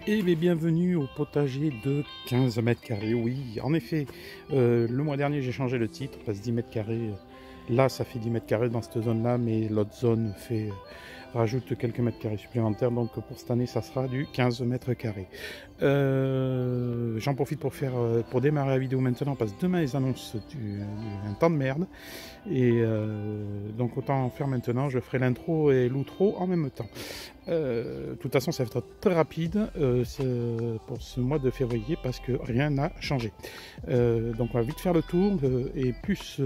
Et bien, bienvenue au potager de 15 mètres carrés. Oui, en effet, le mois dernier j'ai changé le titre, parce que 10 mètres carrés, là ça fait 10 mètres carrés dans cette zone-là, mais l'autre zone rajoute quelques mètres carrés supplémentaires. Donc pour cette année, ça sera du 15 mètres carrés. J'en profite pour démarrer la vidéo maintenant, parce que demain ils annoncent un temps de merde. Et donc autant en faire maintenant, je ferai l'intro et l'outro en même temps. De toute façon, ça va être très rapide pour ce mois de février parce que rien n'a changé. Donc on va vite faire le tour et plus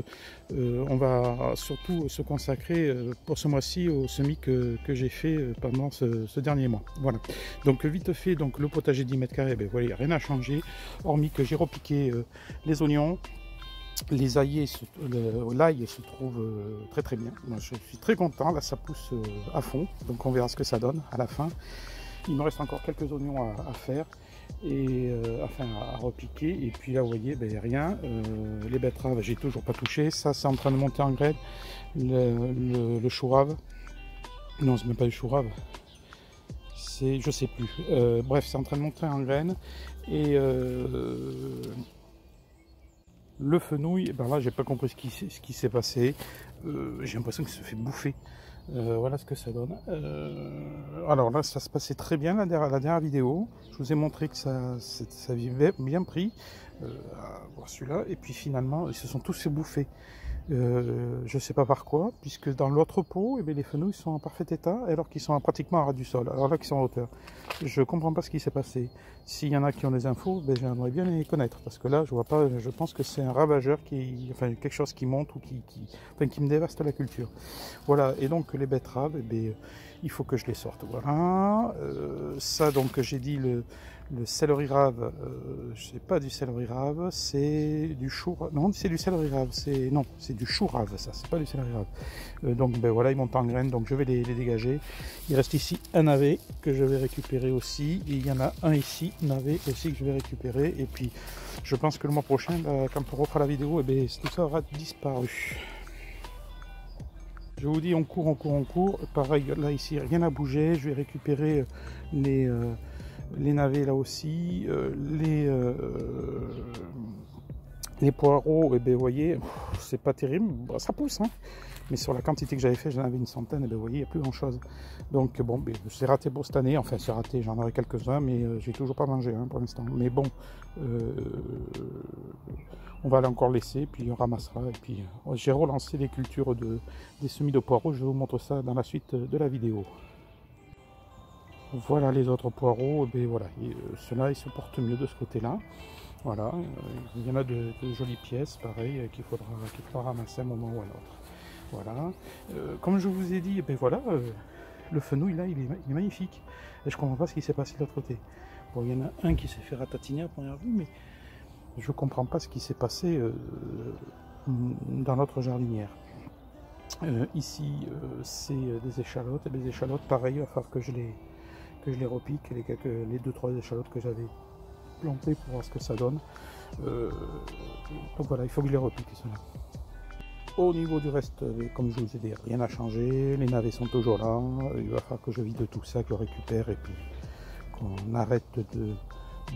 on va surtout se consacrer pour ce mois-ci au semis que j'ai fait pendant ce dernier mois. Voilà. Donc vite fait, donc le potager 10 mètres carrés, ben voilà, rien n'a changé, hormis que j'ai repiqué les oignons. Les aillés, l'ail se trouve très très bien. Moi, je suis très content. Là, ça pousse à fond. Donc, on verra ce que ça donne à la fin. Il me reste encore quelques oignons à faire et enfin à repiquer. Et puis là, vous voyez, ben, rien. Les betteraves, j'ai toujours pas touché. Ça, c'est en train de monter en graine. Le chou rave. Non, c'est même pas du chou rave. Je sais plus. Bref, c'est en train de monter en graine et le fenouil, ben là j'ai pas compris ce qui s'est passé. J'ai l'impression qu'il se fait bouffer. Voilà ce que ça donne. Alors là ça se passait très bien la dernière vidéo. Je vous ai montré que ça vivait bien pris. Voir celui-là. Et puis finalement ils se sont tous fait bouffer. Je ne sais pas par quoi, puisque dans l'autre pot, eh bien, les fenouils sont en parfait état, alors qu'ils sont pratiquement à ras du sol, alors là qu'ils sont en hauteur. Je ne comprends pas ce qui s'est passé. S'il y en a qui ont des infos, ben, j'aimerais bien les connaître, parce que là, je vois pas, je pense que c'est un ravageur enfin quelque chose qui monte ou qui me dévaste la culture. Voilà, et donc les betteraves, eh bien, il faut que je les sorte. Voilà, ça donc j'ai dit le céleri rave, c'est pas du céleri rave, c'est du chou rave. Non, c'est du céleri rave, c'est du chou rave, ça, c'est pas du céleri rave. Donc ben voilà, ils montent en graines, donc je vais les dégager. Il reste ici un navet que je vais récupérer aussi, et il y en a un ici, navet aussi que je vais récupérer. Et puis je pense que le mois prochain, quand on refera la vidéo, eh ben, tout ça aura disparu. Je vous dis, on court. Pareil, là ici, rien n'a bougé. Je vais récupérer les navets là aussi. Les poireaux, et ben, vous voyez, c'est pas terrible. Bon, ça pousse, hein. Mais sur la quantité que j'avais fait, j'en avais une centaine, et ben, vous voyez, il n'y a plus grand chose. Donc bon, ben, c'est raté pour cette année. Enfin, c'est raté, j'en aurai quelques-uns, mais j'ai toujours pas mangé hein, pour l'instant. Mais bon, on va encore laisser, puis on ramassera. Et puis j'ai relancé les cultures des semis de poireaux. Je vous montre ça dans la suite de la vidéo. Voilà les autres poireaux. Et bien voilà, ceux-là ils se portent mieux de ce côté-là. Voilà, il y en a de jolies pièces, pareil, qu'il faudra ramasser à un moment ou à l'autre. Voilà, comme je vous ai dit, et bien voilà, le fenouil là, il est magnifique. Et je comprends pas ce qui s'est passé de l'autre côté. Bon, il y en a un qui s'est fait ratatiner à première vue, mais je comprends pas ce qui s'est passé dans notre jardinière. Ici, c'est des échalotes. Et les échalotes, pareil, il va falloir que je les repique, les 2-3 échalotes que j'avais plantées pour voir ce que ça donne. Donc voilà, il faut que je les repique, cela. Au niveau du reste, comme je vous ai dit, rien n'a changé. Les navets sont toujours là. Il va falloir que je vide tout ça, que je récupère et puis qu'on arrête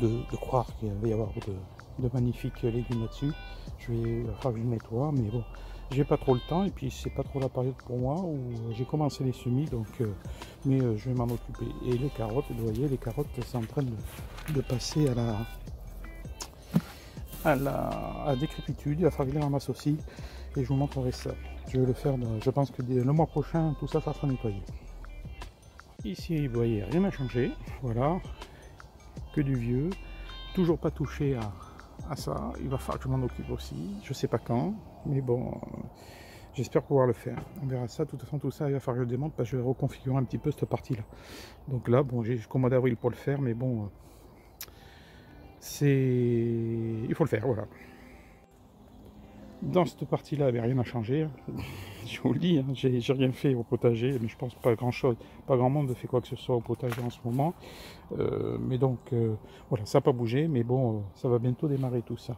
de croire qu'il va y avoir de magnifiques légumes là-dessus. Il va falloir que je nettoie, mais bon, j'ai pas trop le temps et puis c'est pas trop la période pour moi où j'ai commencé les semis, donc mais je vais m'en occuper. Et les carottes, vous voyez, les carottes c'est en train de passer à la décrépitude. Il va falloir que je les ramasse aussi et je vous montrerai ça. Je vais le faire, je pense que le mois prochain tout ça sera nettoyé. Ici vous voyez, rien n'a changé, voilà, que du vieux, toujours pas touché à ça. Il va falloir que je m'en occupe aussi, je sais pas quand, mais bon, j'espère pouvoir le faire. On verra ça. De toute façon, tout ça, il va falloir que je le démonte parce que je vais reconfigurer un petit peu cette partie là. Donc là, bon, j'ai jusqu'au mois d'avril pour le faire, mais bon, il faut le faire, voilà. Dans cette partie là, rien n'a changé, je vous le dis, hein, j'ai rien fait au potager, mais je pense pas grand chose, pas grand monde fait quoi que ce soit au potager en ce moment, mais donc voilà, ça n'a pas bougé, mais bon, ça va bientôt démarrer tout ça.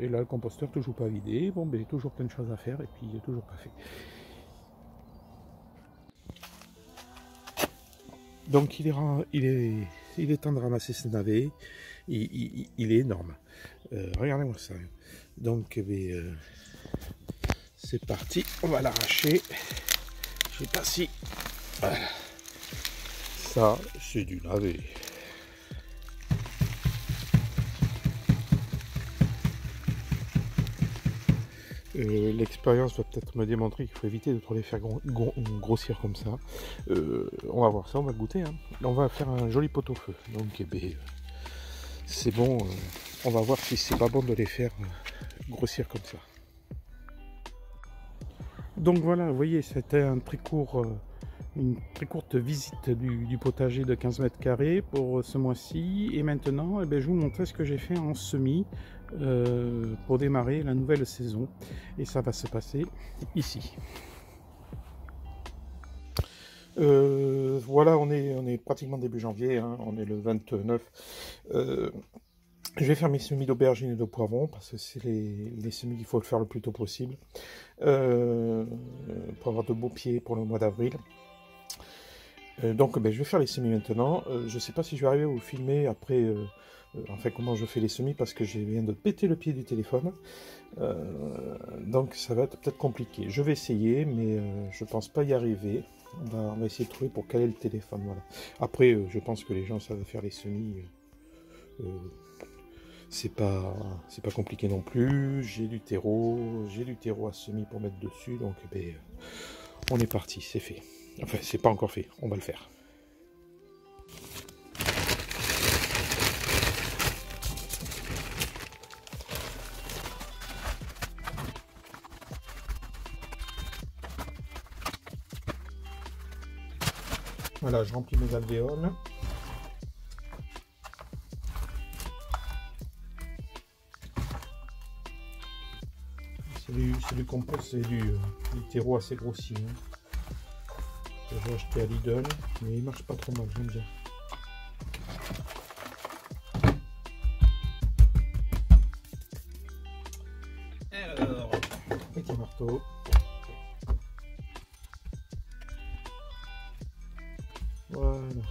Et là le composteur toujours pas vidé, bon ben toujours plein de choses à faire et puis toujours pas fait. Donc il est il est temps de ramasser ce navet. Il est énorme. Regardez-moi ça. Donc, eh bien, c'est parti. On va l'arracher. Je sais pas si... Voilà. Ça, c'est du navet. L'expérience va peut-être me démontrer qu'il faut éviter de trop les faire grossir comme ça. On va voir ça, on va goûter. Hein. On va faire un joli pot-au-feu. Donc, eh bien, c'est bon. On va voir si c'est pas bon de les faire grossir comme ça. Donc voilà, vous voyez, c'était un très court, une très courte visite du potager de 15 mètres carrés pour ce mois-ci. Et maintenant, eh bien, je vous montrer ce que j'ai fait en semis pour démarrer la nouvelle saison. Et ça va se passer ici. Voilà, on est pratiquement début janvier, hein, on est le 29. Je vais faire mes semis d'aubergines et de poivrons parce que c'est les semis qu'il faut le faire le plus tôt possible pour avoir de beaux pieds pour le mois d'avril. Donc ben, je vais faire les semis maintenant. Je ne sais pas si je vais arriver à vous filmer après enfin comment je fais les semis parce que je viens de péter le pied du téléphone. Donc ça va être peut-être compliqué. Je vais essayer mais je pense pas y arriver. On va essayer de trouver pour caler le téléphone. Voilà. Après je pense que les gens savent faire les semis. C'est pas compliqué non plus. J'ai du terreau à semis pour mettre dessus. Donc ben, on est parti, c'est fait. Enfin c'est pas encore fait, on va le faire. Voilà, je remplis mes alvéoles. C'est du compost, c'est du terreau assez grossi. Hein. J'ai acheté à Lidl, mais il marche pas trop mal, j'aime bien. Alors, petit marteau. Voilà.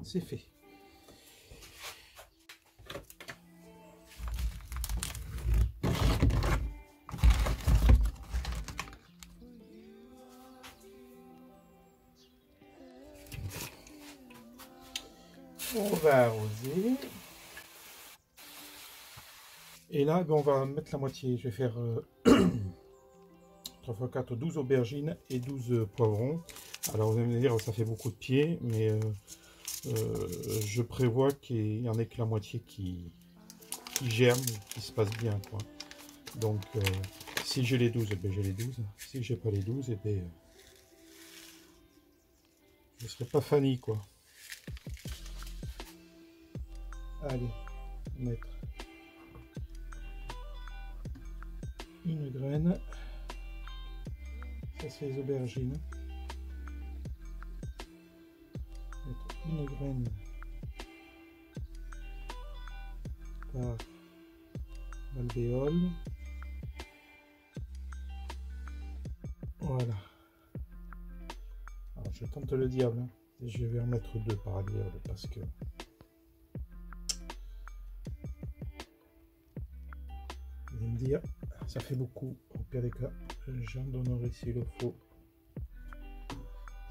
C'est fait. On va arroser. Et là, ben, on va mettre la moitié. Je vais faire 3 x 4, 12 aubergines et 12 poivrons. Alors vous allez me dire, ça fait beaucoup de pieds, mais je prévois qu'il y en ait que la moitié qui germe, qui se passe bien, quoi. Donc, si j'ai les 12, ben j'ai les 12. Si j'ai pas les 12, et ben, je ne serai pas Fanny, quoi. Allez, mettre une graine. Ça, c'est les aubergines. Mettre une graine par alvéole. Voilà. Alors, je tente le diable. Hein. Je vais en mettre 2 par alvéole parce que vous allez me dire, ça fait beaucoup. Au pire des cas, j'en donnerai s'il le faut.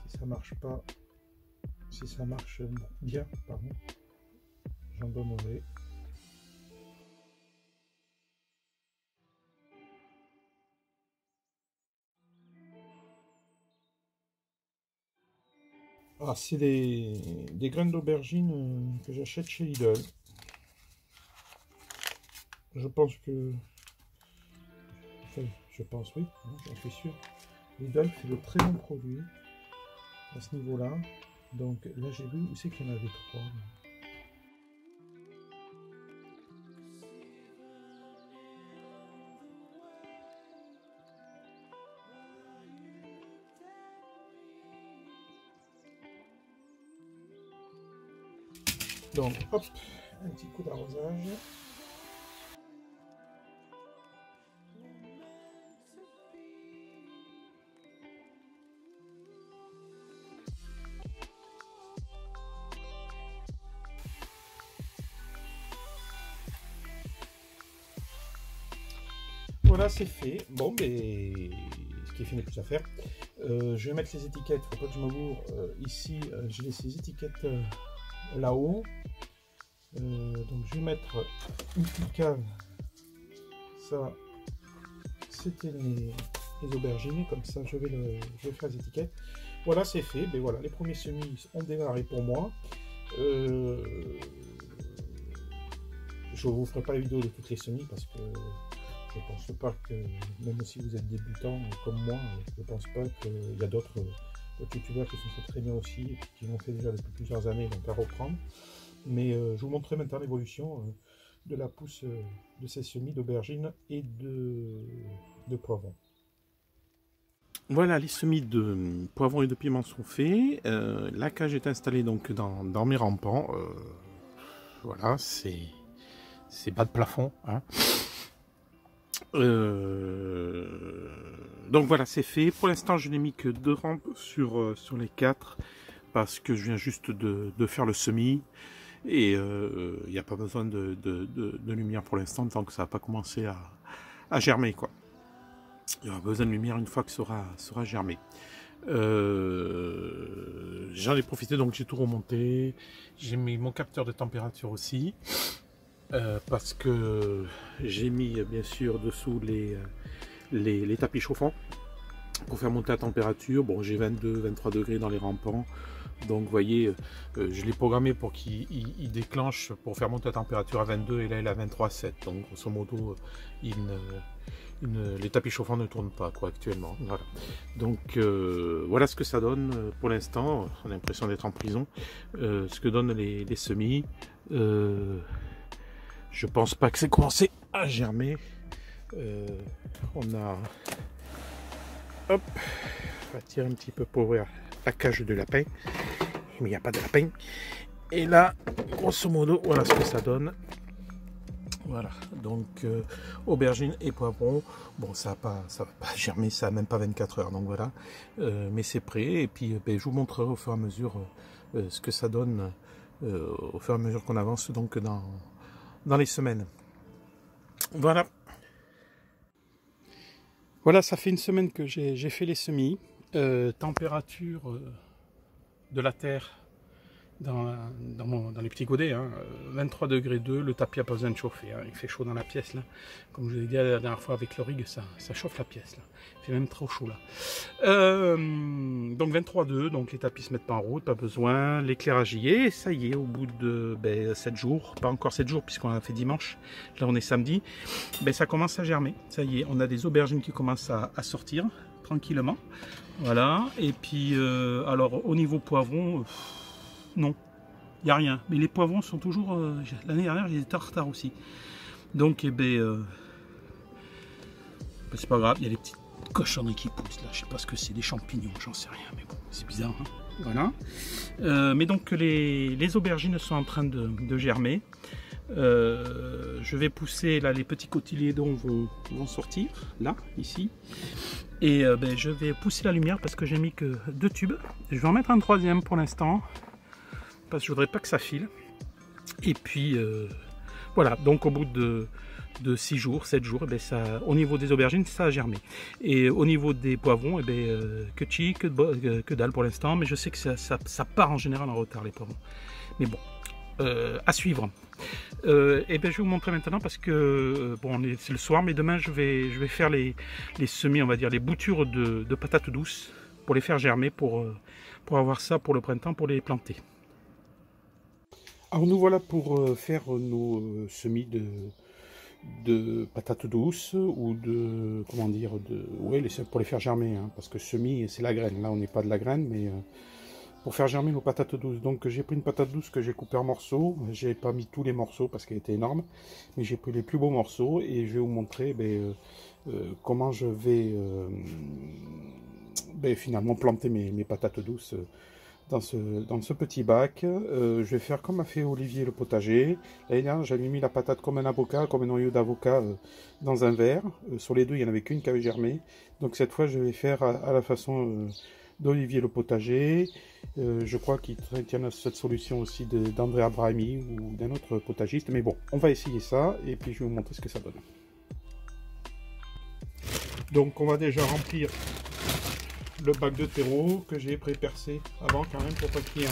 Si ça marche pas, si ça marche bien, pardon, j'en donnerai. Ah, c'est des graines d'aubergine que j'achète chez Lidl. Je pense que... Enfin, je pense, oui, j'en suis sûr. Lidl fait de très bons produits à ce niveau-là. Donc là, j'ai vu où c'est qu'il y en avait 3. Donc, hop, un petit coup d'arrosage. Voilà, c'est fait. Bon, mais ce qui est fait n'est plus à faire. Je vais mettre les étiquettes, faut pas que je me bourre. Ici, j'ai laissé les étiquettes là-haut. Donc je vais mettre une petite cave. Ça, c'était les aubergines. Comme ça, je vais faire les étiquettes. Voilà, c'est fait. Mais voilà, les premiers semis ont démarré pour moi. Je vous ferai pas la vidéo de toutes les semis parce que je pense pas que, même si vous êtes débutant comme moi, je pense pas qu'il y a d'autres youtubeurs qui font ça très bien aussi et qui l'ont fait déjà depuis plusieurs années, donc à reprendre. Mais je vous montrerai maintenant l'évolution de la pousse de ces semis d'aubergines et de poivrons. Voilà, les semis de poivrons et de piments sont faits. La cage est installée donc dans mes rampants. Voilà, c'est bas de plafond. Hein. Donc voilà, c'est fait. Pour l'instant, je n'ai mis que 2 rampes sur les 4 parce que je viens juste de faire le semis et il n'y a pas besoin de lumière pour l'instant tant que ça n'a pas commencé à germer, quoi. Il y aura besoin de lumière une fois que ça sera germé. J'en ai profité, donc j'ai tout remonté. J'ai mis mon capteur de température aussi. Parce que j'ai mis bien sûr dessous les tapis chauffants pour faire monter la température. Bon, j'ai 22-23 degrés dans les rampants, donc vous voyez, je l'ai programmé pour qu'il déclenche pour faire monter la température à 22 et là il est à 23,7. Donc grosso modo, les tapis chauffants ne tournent pas quoi actuellement. Voilà. Donc voilà ce que ça donne pour l'instant. On a l'impression d'être en prison. Ce que donnent les semis. Je pense pas que c'est commencé à germer. On a... Hop, on va tirer un petit peu pour ouvrir la cage de lapin. Mais il n'y a pas de lapin. Et là, grosso modo, voilà ce que ça donne. Voilà, donc aubergines et poivrons. Bon, ça va pas germer, ça n'a même pas 24 heures. Donc voilà, mais c'est prêt. Et puis je vous montrerai au fur et à mesure ce que ça donne au fur et à mesure qu'on avance donc dans les semaines. Voilà. Voilà, ça fait une semaine que j'ai fait les semis. Température de la terre dans les petits godets, hein, 23 degrés 2, le tapis n'a pas besoin de chauffer, hein, il fait chaud dans la pièce là. Comme je vous l'ai dit la dernière fois avec le rig, ça chauffe la pièce là. Il fait même trop chaud là. Donc 23,2, donc les tapis se mettent pas en route, pas besoin, l'éclairage y est, ça y est, au bout de 7 jours, pas encore 7 jours puisqu'on a fait dimanche, là on est samedi, ça commence à germer, ça y est, on a des aubergines qui commencent à sortir tranquillement, voilà, et puis alors au niveau poivron, non, il n'y a rien. Mais les poivrons sont toujours... l'année dernière, ils étaient en retard aussi. Donc, c'est pas grave. Il y a des petites cochonneries qui poussent là. Je sais pas ce que c'est, des champignons, j'en sais rien. Mais bon, c'est bizarre. Hein, voilà. Mais donc, les aubergines sont en train de germer. Je vais pousser là, les petits cotylédons vont sortir. Là, ici. Et je vais pousser la lumière parce que j'ai mis que 2 tubes. Je vais en mettre un 3e pour l'instant. Parce que je voudrais pas que ça file. Et puis voilà, donc au bout de 6 jours, 7 jours, au niveau des aubergines, ça a germé. Et au niveau des poivrons, que dalle pour l'instant, mais je sais que ça part en général en retard les poivrons. Mais bon, à suivre. Je vais vous montrer maintenant parce que bon, c'est le soir, mais demain je vais faire les semis, on va dire les boutures de patates douces pour les faire germer, pour avoir ça pour le printemps, pour les planter. Alors nous voilà pour faire nos semis de patates douces ou de, comment dire, pour les faire germer, hein, parce que semis c'est la graine, là on n'est pas de la graine, mais pour faire germer nos patates douces. Donc j'ai pris une patate douce que j'ai coupée en morceaux, j'ai pas mis tous les morceaux parce qu'elle était énorme, mais j'ai pris les plus beaux morceaux et je vais vous montrer comment je vais finalement planter mes patates douces dans ce petit bac. Je vais faire comme a fait Olivier le potager. L'année dernière, j'avais mis la patate comme un avocat, comme un noyau d'avocat dans un verre. Sur les deux, il n'y en avait qu'une qui avait germé. Donc cette fois, je vais faire à la façon d'Olivier le potager. Je crois qu'il y en a cette solution aussi d'André Abrahami ou d'un autre potagiste. Mais bon, on va essayer ça et puis je vais vous montrer ce que ça donne. Donc on va déjà remplir le bac de terreau que j'ai pré-percé avant quand même pour pas qu'il y ait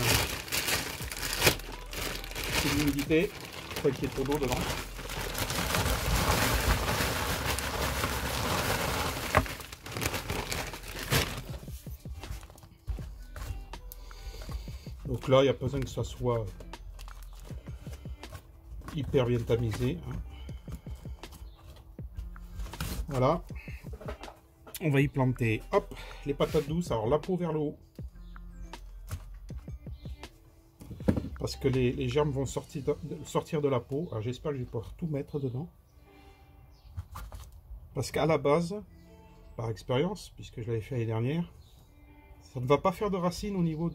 de l'humidité, pour pas qu'il y ait trop d'eau dedans. Donc là, il n'y a pas besoin que ça soit hyper bien tamisé. Hein. Voilà. On va y planter, hop, les patates douces. Alors la peau vers le haut. Parce que les germes vont sortir de la peau. Alors j'espère que je vais pouvoir tout mettre dedans. Parce qu'à la base, par expérience, puisque je l'avais fait l'année dernière, ça ne va pas faire de racines au niveau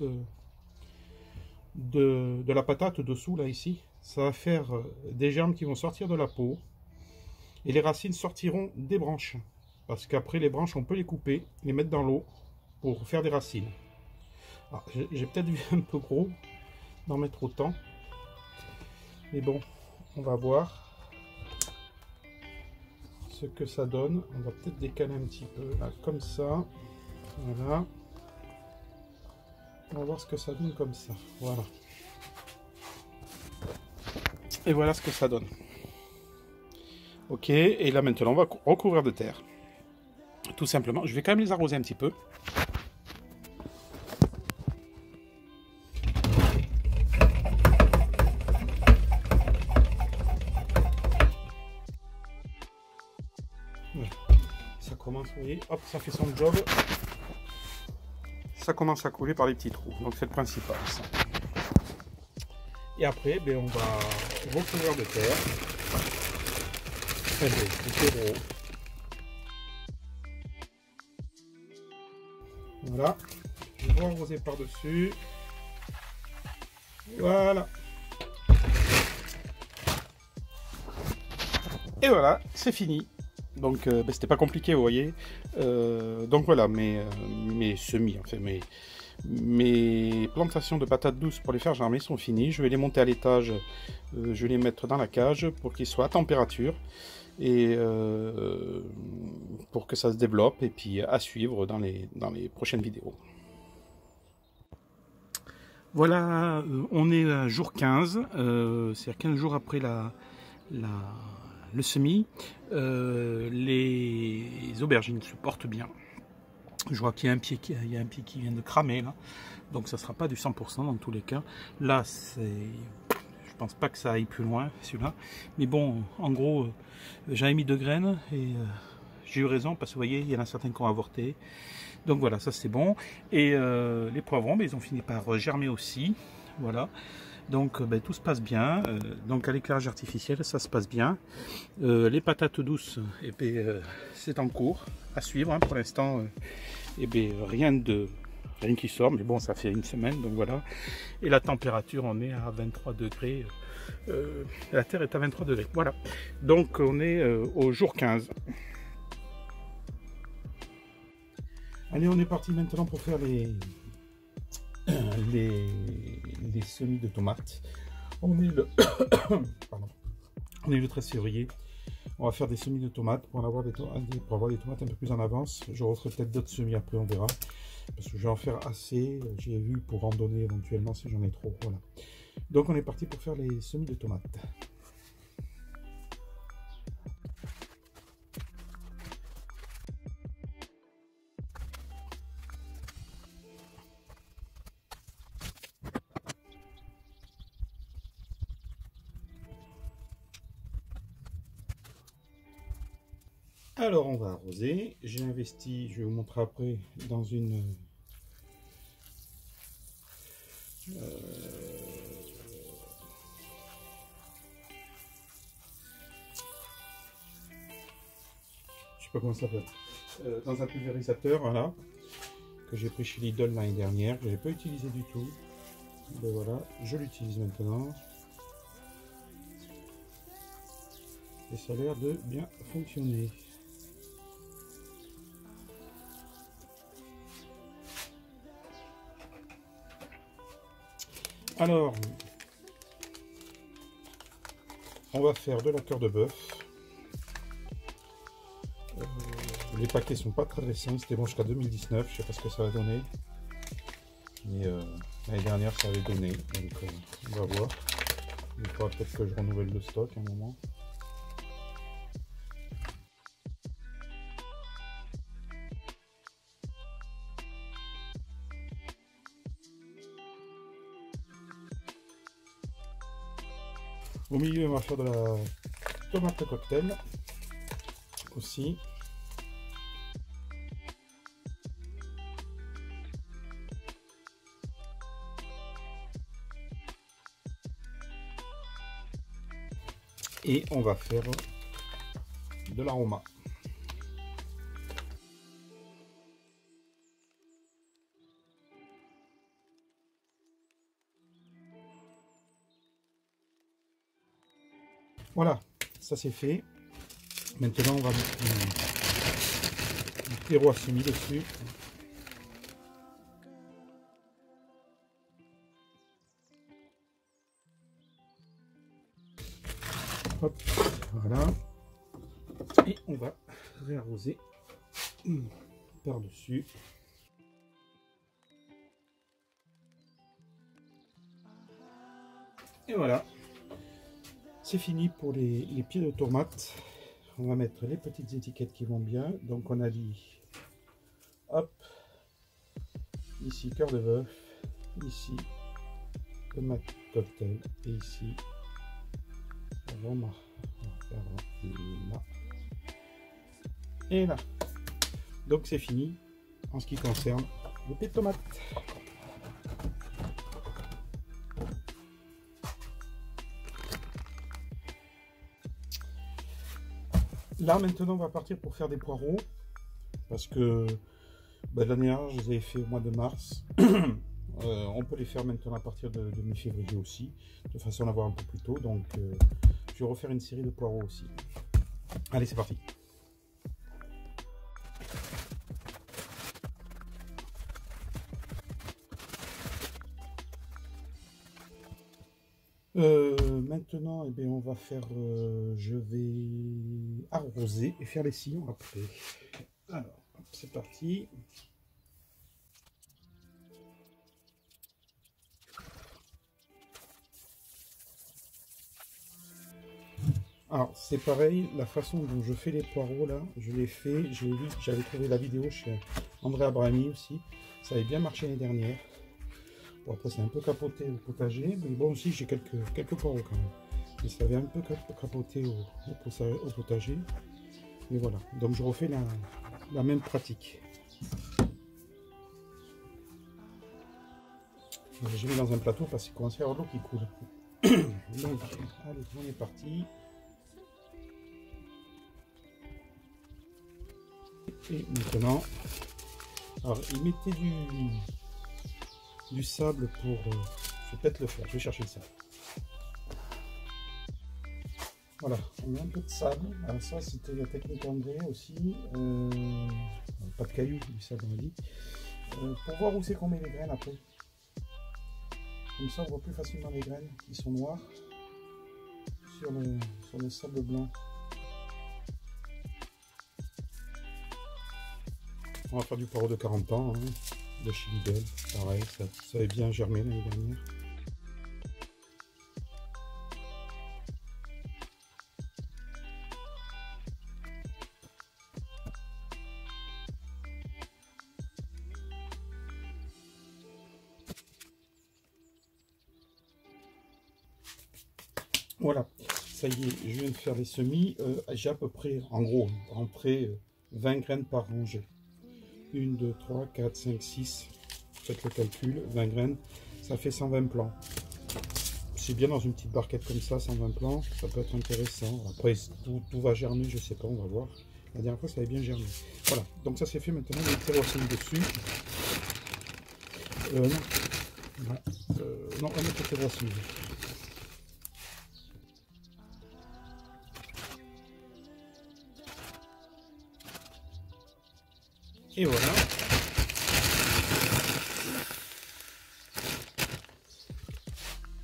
de la patate dessous, là, ici. Ça va faire des germes qui vont sortir de la peau. Et les racines sortiront des branches. Parce qu'après, les branches, on peut les couper, les mettre dans l'eau pour faire des racines. J'ai peut-être vu un peu gros d'en mettre autant. Mais bon, on va voir ce que ça donne. On va peut-être décaler un petit peu, là, comme ça. Voilà. On va voir ce que ça donne comme ça. Voilà. Et voilà ce que ça donne. Ok, et là maintenant, on va recouvrir de terre. Tout simplement, je vais quand même les arroser un petit peu. Ouais. Ça commence, vous voyez, hop, ça fait son job. Ça commence à couler par les petits trous, donc c'est le principal. Ça. Et après, ben, on va recouvrir de terre. Enfin, de terreau. Voilà, je vais arroser par-dessus. Voilà. Et voilà, c'est fini. Donc, ben, c'était pas compliqué, vous voyez. Donc voilà, mes semis, enfin, mes plantations de patates douces pour les faire germer sont finies. Je vais les monter à l'étage, je vais les mettre dans la cage pour qu'ils soient à température. Et pour que ça se développe et puis à suivre dans les prochaines vidéos. Voilà, on est à jour 15, c'est-à-dire 15 jours après le semis. Les aubergines se portent bien. Je vois qu'il y a un pied qui vient de cramer là, donc ça ne sera pas du 100% dans tous les cas. Là, je pense pas que ça aille plus loin celui-là, mais bon, en gros, j'avais mis 2 graines et j'ai eu raison parce que vous voyez, il y en a certains qui ont avorté. Donc voilà, ça c'est bon. Et les poivrons, ben, ils ont fini par germer aussi. Voilà. Donc ben, tout se passe bien. Donc à l'éclairage artificiel, ça se passe bien. Les patates douces, eh ben, c'est en cours à suivre. Hein, pour l'instant, eh ben, rien qui sort, mais bon, ça fait une semaine, donc voilà. Et la température, on est à 23 degrés. La terre est à 23 degrés. Voilà. Donc on est au jour 15. Allez, on est parti maintenant pour faire les semis de tomates. On est le pardon. On est le 13 février. On va faire des semis de tomates pour avoir des tomates un peu plus en avance. Je referai peut-être d'autres semis après, on verra. Parce que je vais en faire assez. J'ai vu pour en donner éventuellement si j'en ai trop. Voilà. Donc on est parti pour faire les semis de tomates. Alors on va arroser. J'ai investi, je vais vous montrer après, dans une je sais pas comment ça s'appelle, dans un pulvérisateur, voilà, que j'ai pris chez Lidl l'année dernière, que j'ai pas utilisé du tout. Ben voilà, je l'utilise maintenant. Et ça a l'air de bien fonctionner. Alors, on va faire de la cœur de bœuf. Les paquets sont pas très récents, c'était bon jusqu'à 2019, je sais pas ce que ça va donner. Mais l'année dernière ça avait donné, donc on va voir. Il faudra peut-être que je renouvelle le stock à un moment. Au milieu, on va faire de la tomate cocktail aussi. Et on va faire de l'aroma. Voilà, ça c'est fait. Maintenant, on va mettre du terreau assimi dessus. Hop, voilà. Et on va réarroser par-dessus. Et voilà. C'est fini pour les pieds de tomates. On va mettre les petites étiquettes qui vont bien. Donc on a dit, hop, ici cœur de bœuf, ici tomate cocktail et ici aroma. On va faire là et là. Donc c'est fini en ce qui concerne les pieds de tomates. Là maintenant on va partir pour faire des poireaux parce que l'année dernière je les avais fait au mois de mars. On peut les faire maintenant à partir de mi-février aussi, de façon à l'avoir un peu plus tôt. Donc je vais refaire une série de poireaux aussi. Allez, c'est parti. Maintenant, eh bien, on va faire, je vais arroser et faire les sillons après. Alors, c'est parti. Alors, c'est pareil, la façon dont je fais les poireaux, là, je l'ai fait, j'ai vu, j'avais trouvé la vidéo chez André Abrami aussi. Ça avait bien marché l'année dernière. Bon, après, c'est un peu capoté au potager, mais bon, aussi, j'ai quelques poireaux quand même. Mais ça avait un peu capoté au potager. Mais voilà, donc je refais la même pratique. Je mets dans un plateau parce qu'il commence à y avoir l'eau qui coule. Donc, allez, on est parti. Et maintenant, alors il mettait du sable pour... je vais peut-être le faire, je vais chercher le sable. Voilà, on met un peu de sable. Alors ça, c'était la technique André aussi. Pas de cailloux, du sable on a dit. Pour voir où c'est qu'on met les graines après. Comme ça, on voit plus facilement les graines qui sont noires sur le sable blanc. On va faire du poireau de 40 ans, hein, de chez Lidl. Pareil, ça avait bien germé l'année dernière. Voilà, ça y est, je viens de faire les semis. J'ai à peu près, en gros, rentré 20 graines par rangée. 1, 2, 3, 4, 5, 6. Faites le calcul, 20 graines, ça fait 120 plants. C'est bien dans une petite barquette comme ça, 120 plants, ça peut être intéressant. Après, tout va germer, je sais pas, on va voir. La dernière fois, ça avait bien germé. Voilà, donc ça c'est fait maintenant, on va tirer aussi dessus. Non, on met le terreau aussi. Et voilà.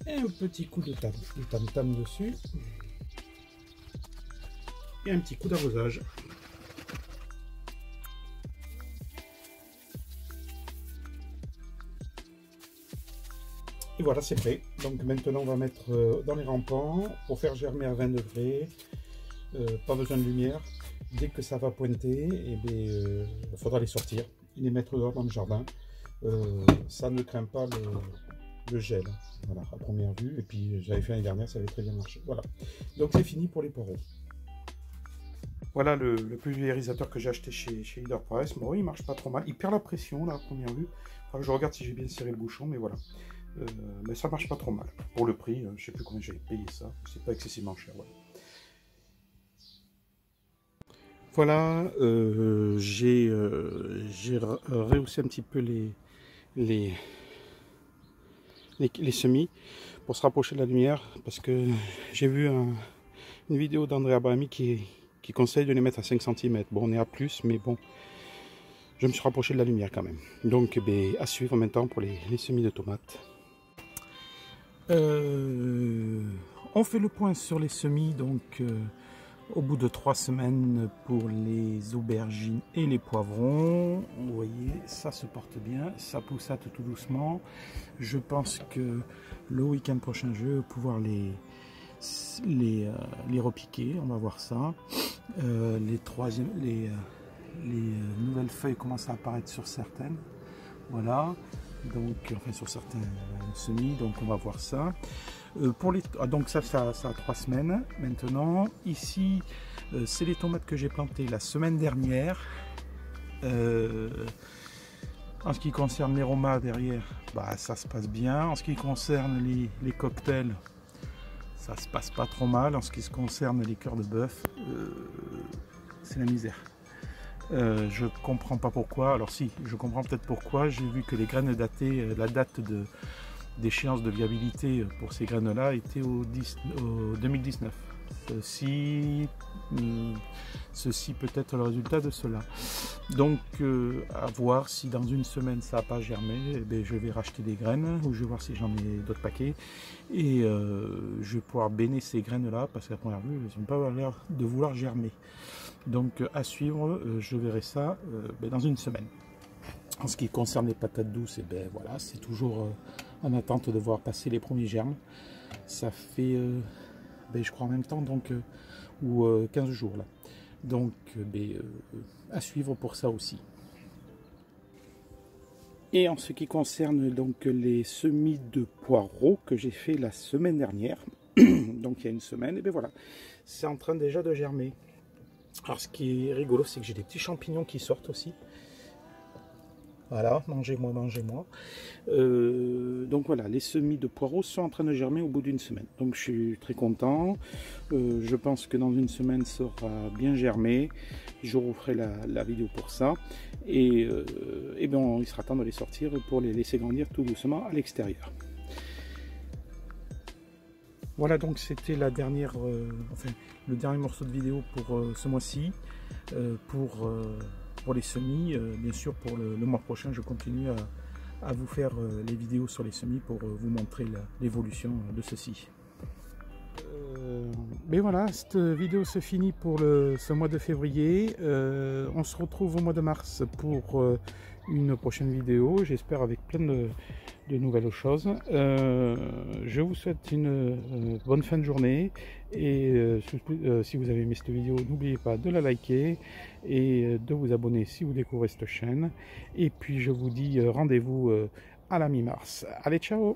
Et un petit coup de tam-tam dessus. Et un petit coup d'arrosage. Et voilà, c'est prêt. Donc maintenant, on va mettre dans les rampants pour faire germer à 20 degrés. Pas besoin de lumière. Dès que ça va pointer, il faudra les sortir et les mettre dehors dans le jardin. Ça ne craint pas le gel. Voilà, à première vue. Et puis j'avais fait l'année dernière, ça avait très bien marché. Voilà. Donc c'est fini pour les poireaux. Voilà le pulvérisateur que j'ai acheté chez Leader Price. Bon, il marche pas trop mal. Il perd la pression là à première vue. Enfin, je regarde si j'ai bien serré le bouchon, mais voilà. Mais ça marche pas trop mal. Pour le prix, je sais plus combien j'avais payé ça. C'est pas excessivement cher. Voilà. Voilà, j'ai rehaussé un petit peu les semis pour se rapprocher de la lumière parce que j'ai vu une vidéo d'André Abrami qui conseille de les mettre à 5 cm. Bon, on est à plus, mais bon, je me suis rapproché de la lumière quand même. Donc, à suivre maintenant pour les semis de tomates. On fait le point sur les semis, donc au bout de 3 semaines pour les aubergines et les poivrons. Vous voyez, ça se porte bien, ça poussate tout doucement. Je pense que le week-end prochain, je vais pouvoir les repiquer, on va voir ça. Les nouvelles feuilles commencent à apparaître sur certaines. Voilà. Donc, enfin sur certains semis, donc on va voir ça. Donc ça a 3 semaines maintenant. Ici, c'est les tomates que j'ai plantées la semaine dernière. En ce qui concerne les romas derrière, ça se passe bien. En ce qui concerne les cocktails, ça se passe pas trop mal. En ce qui se concerne les cœurs de bœuf, c'est la misère. Je comprends pas pourquoi. Alors si, je comprends peut-être pourquoi. J'ai vu que les graines datées, la date d'échéance de viabilité pour ces graines-là était au 2019. Ceci peut être le résultat de cela. Donc à voir si dans une semaine ça n'a pas germé, je vais racheter des graines ou je vais voir si j'en ai d'autres paquets et je vais pouvoir béner ces graines-là parce qu'à première vue, elles n'ont pas l'air de vouloir germer. Donc à suivre, je verrai ça dans une semaine. En ce qui concerne les patates douces, voilà, c'est toujours en attente de voir passer les premiers germes. Ça fait, je crois en même temps, donc, ou 15 jours là. Donc à suivre pour ça aussi. Et en ce qui concerne donc les semis de poireaux que j'ai fait la semaine dernière, donc il y a une semaine, voilà, c'est en train déjà de germer. Alors ce qui est rigolo, c'est que j'ai des petits champignons qui sortent aussi. Voilà, mangez-moi, mangez-moi. Donc voilà, les semis de poireaux sont en train de germer au bout d'une semaine. Donc je suis très content. Je pense que dans une semaine, ça aura bien germé. Je referai la vidéo pour ça. Et il sera temps de les sortir pour les laisser grandir tout doucement à l'extérieur. Voilà, donc c'était le dernier morceau de vidéo pour ce mois-ci. Pour les semis, bien sûr pour le mois prochain, je continue à vous faire les vidéos sur les semis pour vous montrer l'évolution de ceci. Mais voilà, cette vidéo se finit pour ce mois de février. On se retrouve au mois de mars pour une prochaine vidéo, j'espère avec plein de nouvelles choses. Je vous souhaite une bonne fin de journée et si vous avez aimé cette vidéo, n'oubliez pas de la liker et de vous abonner si vous découvrez cette chaîne. Et puis je vous dis rendez-vous à la mi-mars. Allez, ciao!